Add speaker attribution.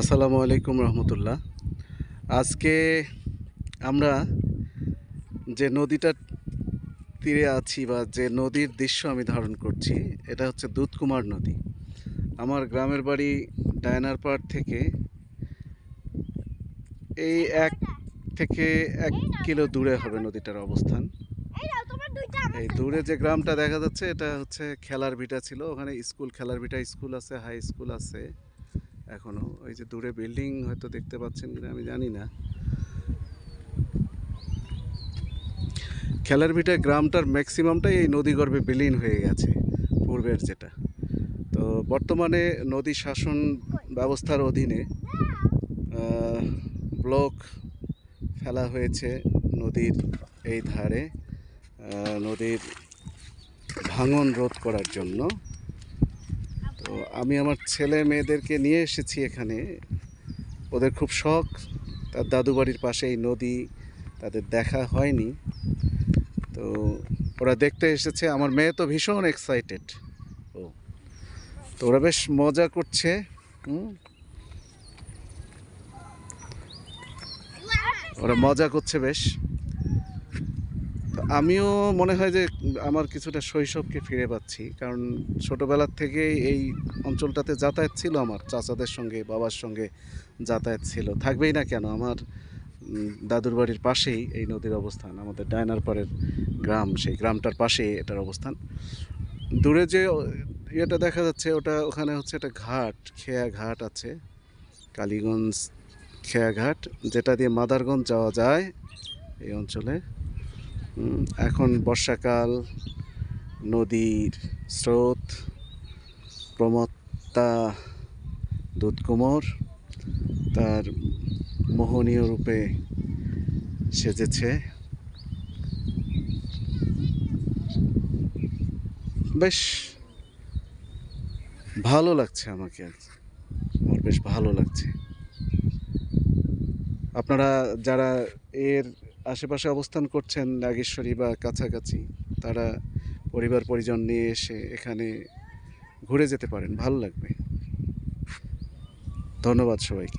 Speaker 1: আসসালামু আলাইকুম রহমতুল্লাহ। আজকে আমরা যে নদীটার তীরে আছি বা যে নদীর দৃশ্য আমি ধারণ করছি, এটা হচ্ছে দুধকুমার নদী। আমার গ্রামের বাড়ি ডায়নারপাড় থেকে এই 1 থেকে 1 কিলো দূরে হবে নদীটার অবস্থান। এই দূরে যে গ্রামটা দেখা যাচ্ছে এটা হচ্ছে খেলার ভিটা ছিল, ওখানে স্কুল, খেলার ভিটা স্কুল আছে, হাই স্কুল আছে এখনো। ওই যে দূরে বিল্ডিং হয়তো দেখতে পাচ্ছেন কিনা আমি জানি না। খেলার ভিটা গ্রামটার ম্যাক্সিমামটাই এই নদীগর্ভে বিলীন হয়ে গেছে পূর্বের যেটা। তো বর্তমানে নদী শাসন ব্যবস্থার অধীনে ব্লক ফেলা হয়েছে নদীর এই ধারে, নদীর ভাঙন রোধ করার জন্য। তো আমি আমার ছেলে মেয়েদেরকে নিয়ে এসেছি এখানে। ওদের খুব শখ, তার দাদু বাড়ির পাশে এই নদী, তাদের দেখা হয়নি। তো ওরা দেখতে এসেছে। আমার মেয়ে তো ভীষণ এক্সাইটেড। ও, তো ওরা বেশ মজা করছে। ওরা মজা করছে বেশ। তো আমিও মনে হয় যে আমার কিছুটা শৈশবকে ফিরে পাচ্ছি, কারণ ছোটোবেলার থেকেই এই অঞ্চলটাতে যাতায়াত ছিল, আমার চাচাদের সঙ্গে, বাবার সঙ্গে যাতায়াত ছিল, থাকবেই না কেন। আমার দাদুর বাড়ির পাশেই এই নদীর অবস্থান, আমাদের ডায়নারপাড়ের গ্রাম, সেই গ্রামটার পাশেই এটার অবস্থান। দূরে যে ইয়েটা দেখা যাচ্ছে ওটা, ওখানে হচ্ছে একটা ঘাট, খেয়া ঘাট আছে, কালীগঞ্জ খেয়া ঘাট, যেটা দিয়ে মাদারগঞ্জ যাওয়া যায় এই অঞ্চলে। এখন বর্ষাকাল, নদীর স্রোত, প্রমত্তা দুধকুমোর তার মোহনীয় রূপে সেজেছে। বেশ ভালো লাগছে আমাকে, আমার বেশ ভালো লাগছে। আপনারা যারা এর আশেপাশে অবস্থান করছেন, নাগেশ্বরী বা কাছাকাছি, তারা পরিবার পরিজন নিয়ে এসে এখানে ঘুরে যেতে পারেন, ভালো লাগবে। ধন্যবাদ সবাইকে।